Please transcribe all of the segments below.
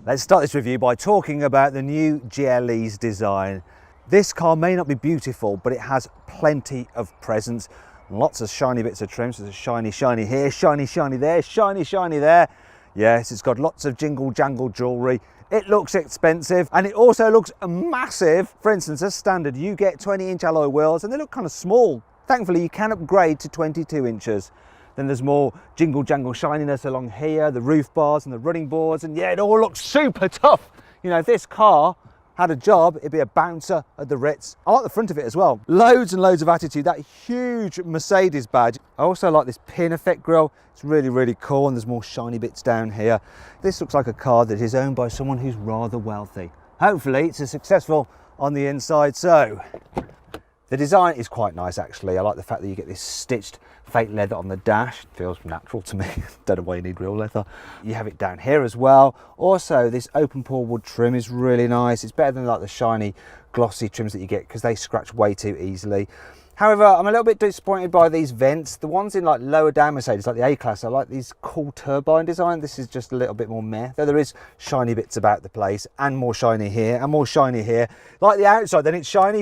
Let's start this review by talking about the new GLE's design. This car may not be beautiful, but it has plenty of presence. Lots of shiny bits of trim, so there's shiny here, shiny there, shiny there. Yes, it's got lots of jingle jangle jewellery. It looks expensive and it also looks massive. For instance, as standard, you get 20-inch alloy wheels and they look kind of small. Thankfully, you can upgrade to 22 inches. Then there's more jingle jangle shininess along here, the roof bars and the running boards, and yeah, it all looks super tough. You know, if this car had a job, it'd be a bouncer at the Ritz. I like the front of it as well. Loads and loads of attitude, that huge Mercedes badge. I also like this pin effect grille. It's really cool, and there's more shiny bits down here. This looks like a car that is owned by someone who's rather wealthy. Hopefully it's as successful on the inside. So the design is quite nice actually. I like the fact that you get this stitched fake leather on the dash. It feels natural to me. Don't know why you need real leather. You have it down here as well. Also, this open pore wood trim is really nice. It's better than like the shiny glossy trims that you get because they scratch way too easily. However, I'm a little bit disappointed by these vents. The ones in like lower down Mercedes, like the A-Class, I like these cool turbine design. This is just a little bit more meh, though there is shiny bits about the place, and more shiny here, and more shiny here. Like the outside, then it's shiny,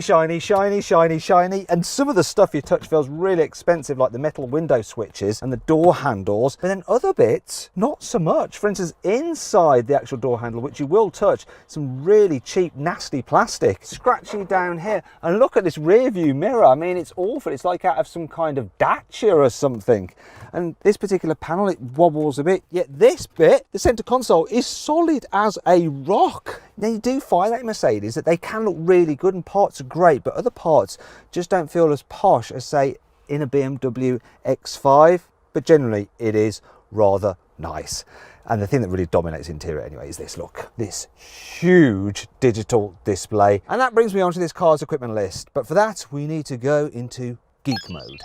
and some of the stuff you touch feels really expensive, like the metal window switches and the door handles, but then other bits, not so much. For instance, inside the actual door handle, which you will touch, some really cheap, nasty plastic. Scratchy down here, and look at this rear view mirror. I mean, it's awful. It's like out of some kind of Dacia or something. And this particular panel, it wobbles a bit, yet this bit, the center console, is solid as a rock. Now you do find that in Mercedes that they can look really good and parts are great, but other parts just don't feel as posh as say in a BMW X5, but generally it is rather nice. And the thing that really dominates interior anyway is this, look, this huge digital display. And that brings me on to this car's equipment list. But for that, we need to go into geek mode.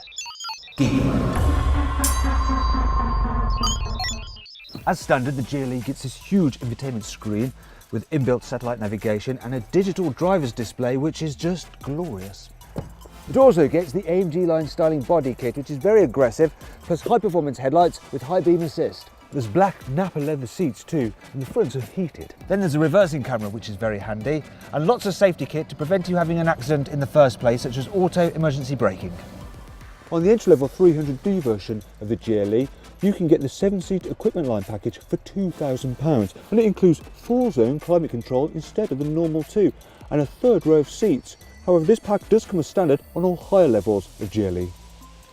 Geek mode. As standard, the GLE gets this huge infotainment screen with inbuilt satellite navigation and a digital driver's display, which is just glorious. It also gets the AMG line styling body kit, which is very aggressive, plus high performance headlights with high beam assist. There's black Napa leather seats too, and the fronts are heated. Then there's a reversing camera, which is very handy, and lots of safety kit to prevent you having an accident in the first place, such as auto emergency braking. On the entry-level 300D version of the GLE, you can get the 7-seat equipment line package for £2,000, and it includes 4-zone climate control instead of the normal 2, and a third row of seats. However, this pack does come as standard on all higher levels of GLE.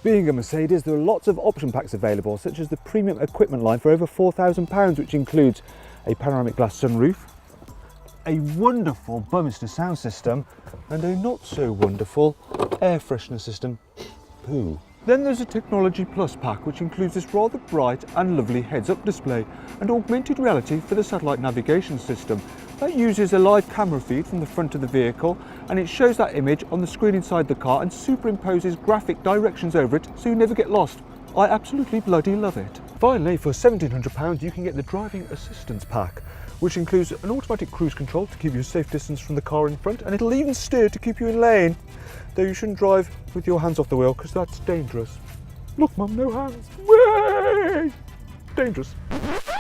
Being a Mercedes, there are lots of option packs available, such as the premium equipment line for over £4,000, which includes a panoramic glass sunroof, a wonderful Bumister sound system, and a not so wonderful air freshener system. Poo. Then there's a Technology Plus pack, which includes this rather bright and lovely heads-up display and augmented reality for the satellite navigation system. That uses a live camera feed from the front of the vehicle, and it shows that image on the screen inside the car and superimposes graphic directions over it so you never get lost. I absolutely bloody love it. Finally, for £1,700 you can get the Driving Assistance Pack, which includes an automatic cruise control to keep you a safe distance from the car in front, and it'll even steer to keep you in lane. Though you shouldn't drive with your hands off the wheel because that's dangerous. Look Mum, no hands. Way! Dangerous.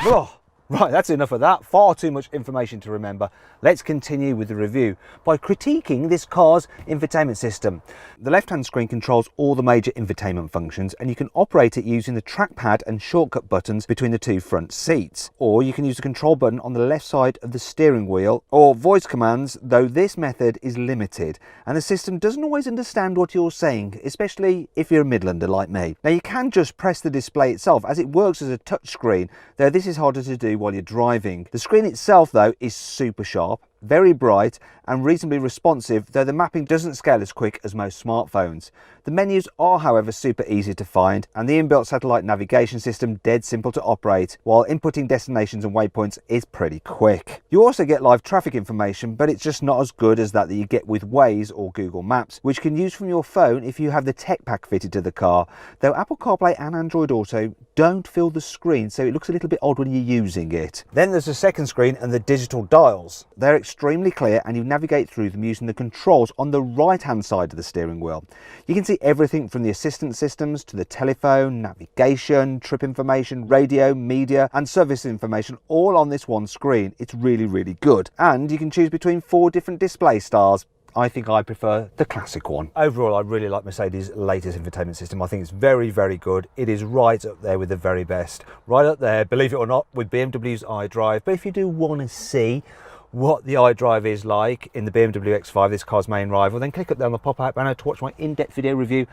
Oh. Right, that's enough of that. Far too much information to remember. Let's continue with the review by critiquing this car's infotainment system. The left-hand screen controls all the major infotainment functions, and you can operate it using the trackpad and shortcut buttons between the two front seats. Or you can use the control button on the left side of the steering wheel, or voice commands, though this method is limited, and the system doesn't always understand what you're saying, especially if you're a Midlander like me. Now you can just press the display itself, as it works as a touch screen, though this is harder to do while you're driving. The screen itself though is super sharp, very bright and reasonably responsive, though the mapping doesn't scale as quick as most smartphones. The menus are however super easy to find, and the inbuilt satellite navigation system dead simple to operate, while inputting destinations and waypoints is pretty quick. You also get live traffic information, but it's just not as good as that you get with Waze or Google Maps, which you can use from your phone if you have the tech pack fitted to the car, though Apple CarPlay and Android Auto don't fill the screen, so it looks a little bit odd when you're using it. Then there's the second screen and the digital dials. They're extremely clear and you navigate through them using the controls on the right hand side of the steering wheel. You can see everything from the assistance systems to the telephone, navigation, trip information, radio, media and service information all on this one screen. It's really, really good. And you can choose between 4 different display styles. I think I prefer the classic one. Overall, I really like Mercedes' latest infotainment system. I think it's very, very good. It is right up there with the very best. Right up there, believe it or not, with BMW's iDrive. But if you do want to see what the iDrive is like in the BMW X5, this car's main rival, then click up there on the pop-out banner to watch my in-depth video review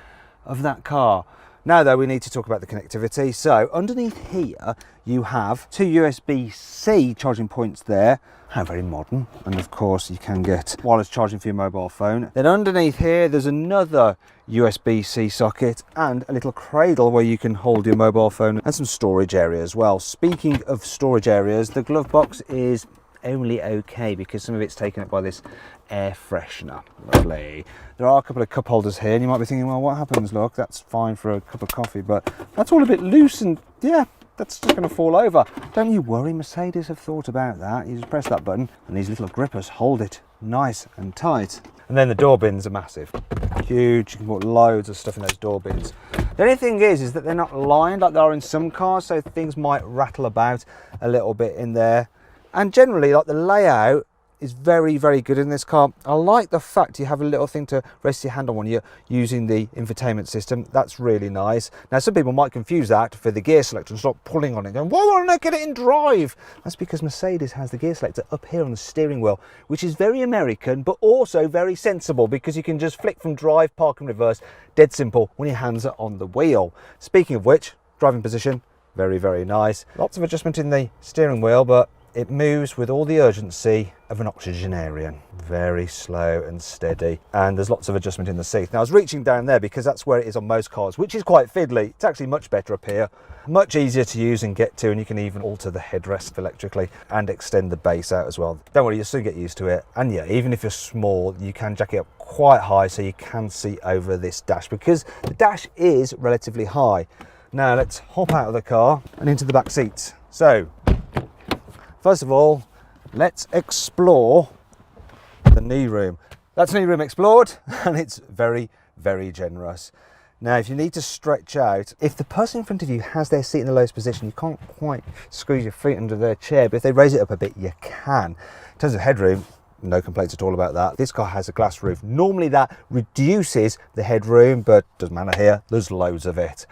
of that car. Now though, we need to talk about the connectivity. So underneath here, you have 2 USB-C charging points there. How very modern. And of course you can get wireless charging for your mobile phone. Then underneath here, there's another USB-C socket and a little cradle where you can hold your mobile phone and some storage area as well. Speaking of storage areas, the glove box is only okay because some of it's taken up by this air freshener. Lovely. There are a couple of cup holders here and you might be thinking, well, what happens? Look, that's fine for a cup of coffee, but that's all a bit loose and yeah, that's just going to fall over. Don't you worry, Mercedes have thought about that. You just press that button and these little grippers hold it nice and tight. And then the door bins are massive, huge. You can put loads of stuff in those door bins. The only thing is that they're not lined like they are in some cars, so things might rattle about a little bit in there. And generally, like the layout is very, very good in this car. I like the fact you have a little thing to rest your hand on when you're using the infotainment system. That's really nice. Now, some people might confuse that for the gear selector and start pulling on it, going, why won't I get it in drive? That's because Mercedes has the gear selector up here on the steering wheel, which is very American, but also very sensible because you can just flick from drive, park and reverse. Dead simple when your hands are on the wheel. Speaking of which, driving position, very, very nice. Lots of adjustment in the steering wheel, but it moves with all the urgency of an octogenarian. Very slow and steady. And there's lots of adjustment in the seat. Now I was reaching down there because that's where it is on most cars, which is quite fiddly. It's actually much better up here. Much easier to use and get to, and you can even alter the headrest electrically and extend the base out as well. Don't worry, you'll soon get used to it. And yeah, even if you're small, you can jack it up quite high so you can see over this dash because the dash is relatively high. Now let's hop out of the car and into the back seats. So, first of all, let's explore the knee room. That's knee room explored and it's very, very generous. Now, if you need to stretch out, if the person in front of you has their seat in the lowest position, you can't quite squeeze your feet under their chair, but if they raise it up a bit, you can. In terms of headroom, no complaints at all about that. This car has a glass roof. Normally that reduces the headroom, but doesn't matter here, there's loads of it.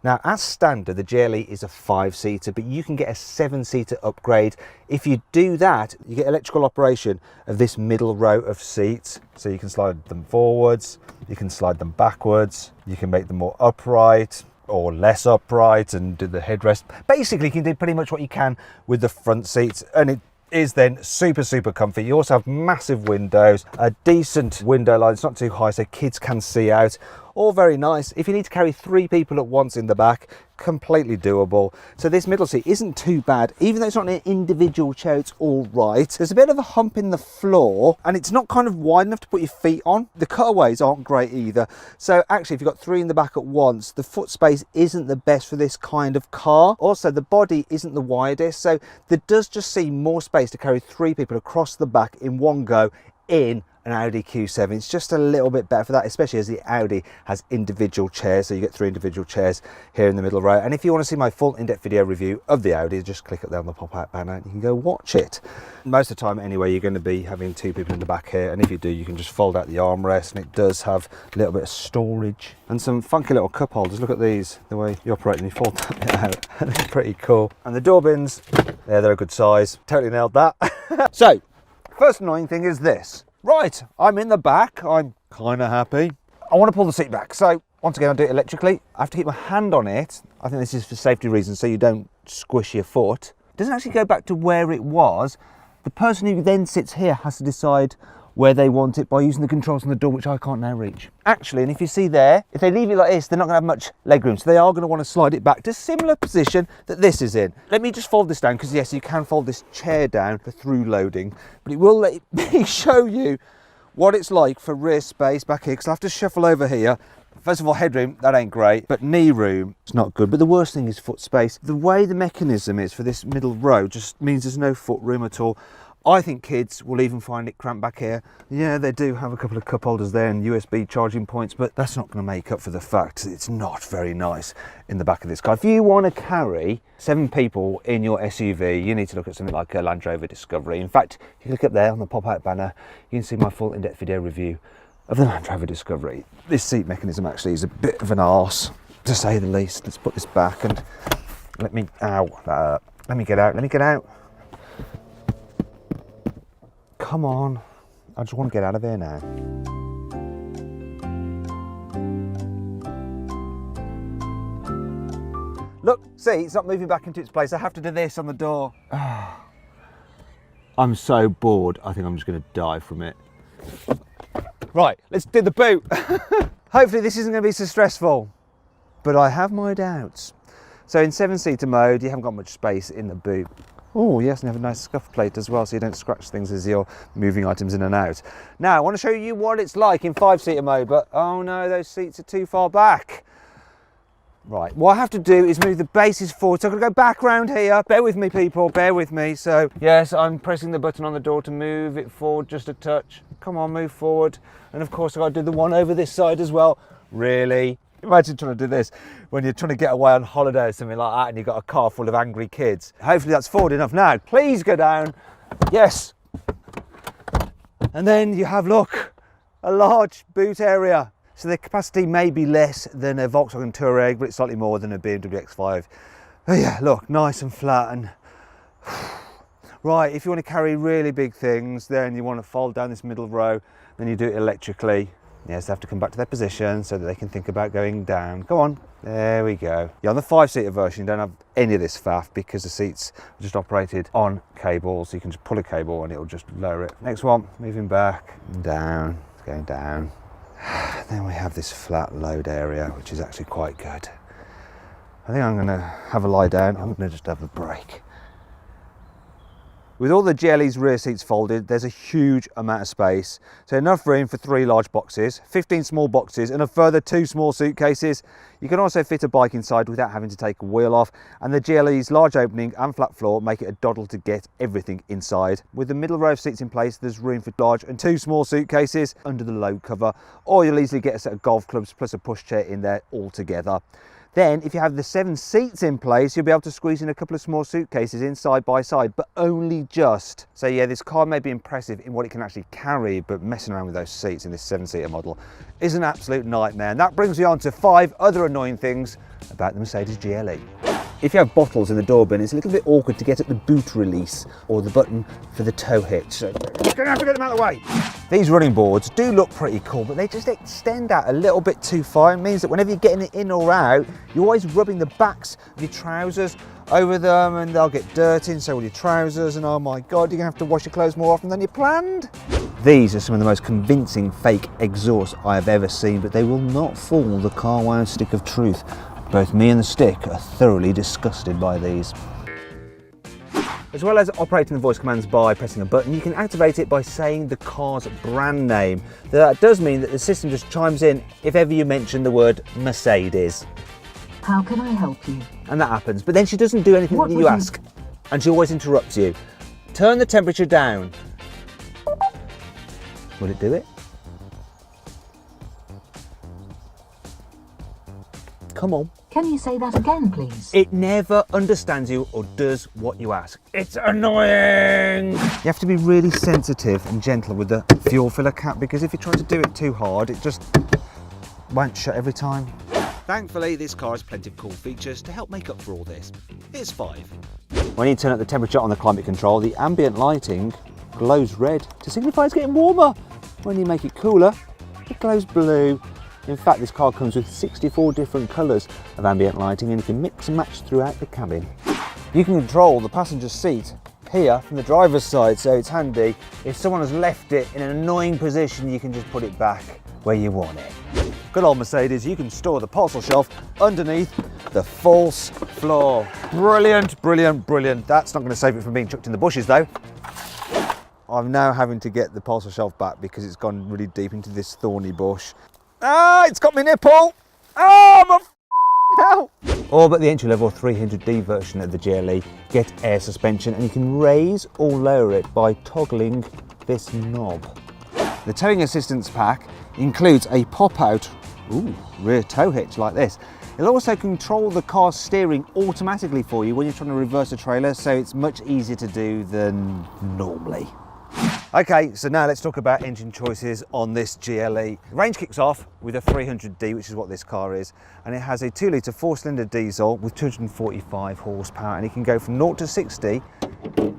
Now, as standard, the GLE is a 5-seater, but you can get a 7-seater upgrade. If you do that, you get electrical operation of this middle row of seats. So you can slide them forwards, you can slide them backwards, you can make them more upright or less upright and do the headrest. Basically, you can do pretty much what you can with the front seats, and it is then super, super comfy. You also have massive windows, a decent window line. It's not too high so kids can see out. All very nice. If you need to carry 3 people at once in the back, completely doable. So this middle seat isn't too bad. Even though it's not an individual chair, it's all right. There's a bit of a hump in the floor and it's not kind of wide enough to put your feet on. The cutaways aren't great either. So actually, if you've got 3 in the back at once, the foot space isn't the best for this kind of car. Also, the body isn't the widest. So there does just seem more space to carry 3 people across the back in one go in an Audi Q7. It's just a little bit better for that, especially as the Audi has individual chairs, so you get 3 individual chairs here in the middle row. And if you want to see my full in-depth video review of the Audi, just click up there on the pop-out banner and you can go watch it. Most of the time anyway, you're going to be having 2 people in the back here, and if you do, you can just fold out the armrest, and it does have a little bit of storage and some funky little cup holders. Look at these, the way you operate and you fold that bit out. They're pretty cool. And the door bins, yeah, they're a good size. Totally nailed that. So, first annoying thing is this. Right, I'm in the back, I'm kind of happy. I want to pull the seat back, so once again I do it electrically. I have to keep my hand on it. I think this is for safety reasons, so you don't squish your foot. It doesn't actually go back to where it was. The person who then sits here has to decide where they want it by using the controls on the door, which I can't now reach. Actually, and if you see there, if they leave it like this, they're not going to have much leg room, so they are going to want to slide it back to a similar position that this is in. Let me just fold this down, because yes, you can fold this chair down for through loading, but it will let me show you what it's like for rear space back here, because I have to shuffle over here First of all, headroom, that ain't great, but knee room, it's not good. But the worst thing is foot space. The way the mechanism is for this middle row just means there's no foot room at all. I think kids will even find it cramped back here. Yeah, they do have a couple of cup holders there and USB charging points, but that's not going to make up for the fact that it's not very nice in the back of this car. If you want to carry 7 people in your SUV, you need to look at something like a Land Rover Discovery. In fact, if you look up there on the pop-out banner, you can see my full in-depth video review of the Land Rover Discovery. This seat mechanism actually is a bit of an arse, to say the least. Let's put this back and let me get out, let me get out. Come on, I just want to get out of here now. Look, see, it's not moving back into its place. I have to do this on the door. I'm so bored, I think I'm just going to die from it. Right, let's do the boot. Hopefully this isn't going to be so stressful, but I have my doubts. So in 7-seater mode, you haven't got much space in the boot. Oh yes, and you have a nice scuff plate as well, so you don't scratch things as you're moving items in and out. Now I want to show you what it's like in 5-seater mode, but oh no, those seats are too far back. Right, what I have to do is move the bases forward, so I'm going to go back round here. Bear with me people, bear with me. So yes, I'm pressing the button on the door to move it forward just a touch. Come on, move forward. And of course I've got to do the one over this side as well. Really? Imagine trying to do this when you're trying to get away on holiday or something like that and you've got a car full of angry kids. Hopefully that's forward enough now. Please go down. Yes. And then you have, look, a large boot area. So the capacity may be less than a Volkswagen Touareg, but it's slightly more than a BMW X5. Oh yeah, look, nice and flat. And right, if you want to carry really big things, then you want to fold down this middle row, then you do it electrically. Yes, they have to come back to their position so that they can think about going down. Go on, there we go. Yeah, on the 5-seater version, you don't have any of this faff because the seats are just operated on cables. So you can just pull a cable and it'll just lower it. Next one, moving back and down, it's going down. Then we have this flat load area, which is actually quite good. I think I'm gonna have a lie down. I'm gonna just have a break. With all the GLE's rear seats folded, there's a huge amount of space. So enough room for 3 large boxes, 15 small boxes, and a further 2 small suitcases. You can also fit a bike inside without having to take a wheel off. And the GLE's large opening and flat floor make it a doddle to get everything inside. With the middle row of seats in place, there's room for large and 2 small suitcases under the load cover. Or you'll easily get a set of golf clubs plus a pushchair in there all together. Then, if you have the 7 seats in place, you'll be able to squeeze in a couple of small suitcases in side by side, but only just. So yeah, this car may be impressive in what it can actually carry, but messing around with those seats in this 7-seater model is an absolute nightmare. And that brings me on to 5 other annoying things about the Mercedes GLE. If you have bottles in the door bin, it's a little bit awkward to get at the boot release or the button for the tow hitch. So you're going to have to get them out of the way. These running boards do look pretty cool, but they just extend out a little bit too far. It means that whenever you're getting it in or out, you're always rubbing the backs of your trousers over them and they'll get dirty, and so will your trousers, and oh my God, you're going to have to wash your clothes more often than you planned. These are some of the most convincing fake exhausts I have ever seen, but they will not fool the carwow stick of truth. Both me and the stick are thoroughly disgusted by these. As well as operating the voice commands by pressing a button, you can activate it by saying the car's brand name. That does mean that the system just chimes in if ever you mention the word Mercedes. How can I help you? And that happens, but then she doesn't do anything that you ask, and she always interrupts you. Turn the temperature down. Will it do it? Come on. Can you say that again, please? It never understands you or does what you ask. It's annoying! You have to be really sensitive and gentle with the fuel filler cap, because if you try to do it too hard, it just won't shut every time. Thankfully, this car has plenty of cool features to help make up for all this. Here's 5. When you turn up the temperature on the climate control, the ambient lighting glows red to signify it's getting warmer. When you make it cooler, it glows blue. In fact, this car comes with 64 different colours of ambient lighting, and you can mix and match throughout the cabin. You can control the passenger seat here from the driver's side, so it's handy. If someone has left it in an annoying position, you can just put it back where you want it. Good old Mercedes, you can store the parcel shelf underneath the false floor. Brilliant, brilliant, brilliant. That's not going to save it from being chucked in the bushes though. I'm now having to get the parcel shelf back because it's gone really deep into this thorny bush. Ah, it's got my nipple. Oh, my hell. All but the entry-level 300D version of the GLE get air suspension, and you can raise or lower it by toggling this knob. The towing assistance pack includes a pop-out rear tow hitch like this. It'll also control the car's steering automatically for you when you're trying to reverse a trailer, so it's much easier to do than normally. Okay, so now let's talk about engine choices on this GLE. Range kicks off with a 300D, which is what this car is, and it has a 2-litre 4-cylinder diesel with 245 horsepower, and it can go from 0 to 60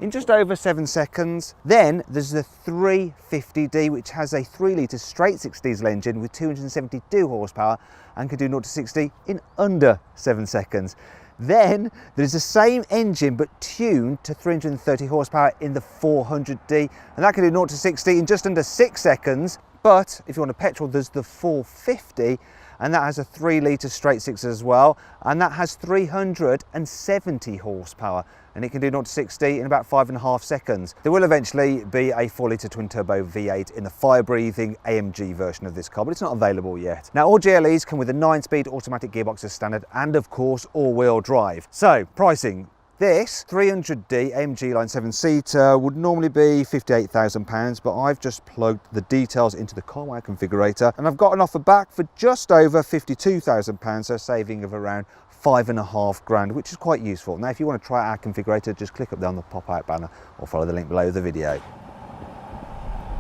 in just over 7 seconds. Then there's the 350D, which has a 3-litre straight-six diesel engine with 272 horsepower and can do 0 to 60 in under 7 seconds. Then there's the same engine but tuned to 330 horsepower in the 400D, and that can do 0 to 60 in just under 6 seconds. But if you want a petrol, there's the 450, and that has a 3-litre straight six as well, and that has 370 horsepower, and it can do 0 to 60 in about 5.5 seconds. There will eventually be a 4-litre twin-turbo V8 in the fire-breathing AMG version of this car, but it's not available yet. Now, all GLEs come with a 9-speed automatic gearbox as standard, and of course, all-wheel drive. So, pricing. This 300D AMG Line 7-seater would normally be £58,000, but I've just plugged the details into the carwow configurator, and I've got an offer back for just over £52,000, so a saving of around £5,500, which is quite useful. Now, if you want to try our configurator, just click up there on the pop-out banner or follow the link below the video.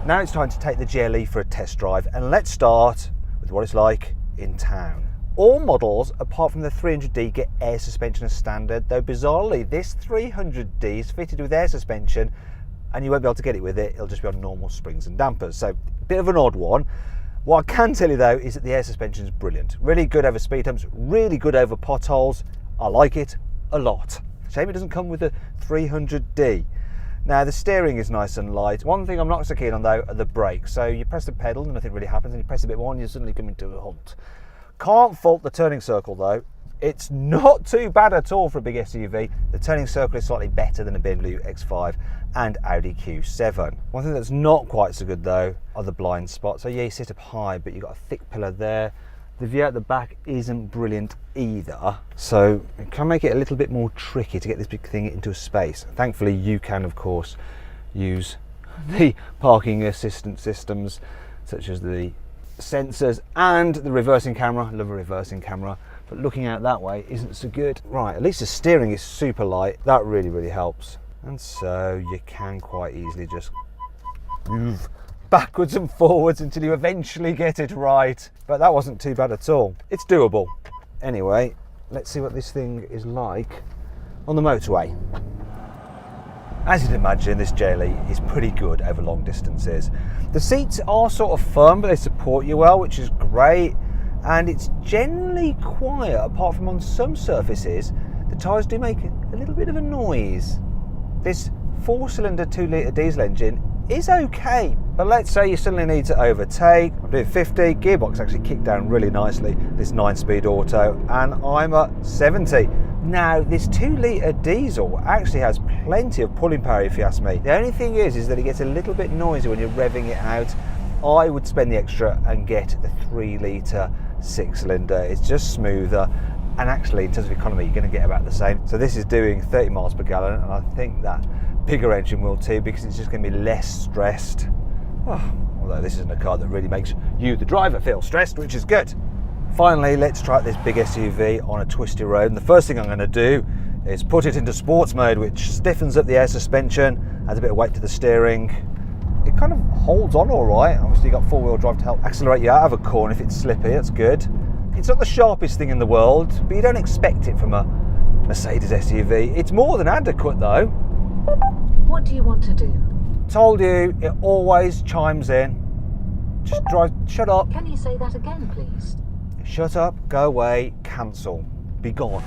Now it's time to take the GLE for a test drive, and let's start with what it's like in town. All models, apart from the 300D, get air suspension as standard, though bizarrely, this 300D is fitted with air suspension, and you won't be able to get it with it. It'll just be on normal springs and dampers, so a bit of an odd one. What I can tell you though is that the air suspension is brilliant. Really good over speed humps, really good over potholes. I like it a lot. Shame it doesn't come with the 300D. Now the steering is nice and light. One thing I'm not so keen on though are the brakes. So you press the pedal and nothing really happens, and you press a bit more and you suddenly come into a halt. Can't fault the turning circle though. It's not too bad at all for a big SUV. The turning circle is slightly better than a BMW X5 and Audi Q7. One thing that's not quite so good though are the blind spots. So yeah, you sit up high, but you've got a thick pillar there. The view out the back isn't brilliant either, so it can make it a little bit more tricky to get this big thing into a space. Thankfully, you can of course use the parking assistance systems, such as the sensors and the reversing camera. I love a reversing camera, but looking out that way isn't so good. Right, at least the steering is super light. That really helps. And so you can quite easily just move backwards and forwards until you eventually get it right. But that wasn't too bad at all. It's doable. Anyway, let's see what this thing is like on the motorway. As you'd imagine, this GLE is pretty good over long distances. The seats are sort of firm, but they support you well, which is great. And it's generally quiet, apart from on some surfaces. The tyres do make a little bit of a noise. This 4-cylinder 2-litre diesel engine is okay, but let's say you suddenly need to overtake. I'm doing 50, gearbox actually kicked down really nicely, this 9-speed auto, and I'm at 70. Now, this 2-litre diesel actually has plenty of pulling power if you ask me. The only thing is that it gets a little bit noisy when you're revving it out. I would spend the extra and get the 3-litre 6-cylinder. It's just smoother, and actually in terms of economy you're going to get about the same. So this is doing 30 miles per gallon, and I think that bigger engine will too, because it's just going to be less stressed. Although this isn't a car that really makes you, the driver, feel stressed, which is good. Finally, let's try this big SUV on a twisty road, and the first thing I'm going to do is put it into sports mode, which stiffens up the air suspension, adds a bit of weight to the steering. It kind of holds on all right. Obviously you've got 4-wheel drive to help accelerate you out of a corner if it's slippy. That's good. It's not the sharpest thing in the world, but you don't expect it from a Mercedes SUV. It's more than adequate though. What do you want to do? Told you, it always chimes in. Just drive, shut up. Can you say that again, please? Shut up, go away, cancel, be gone.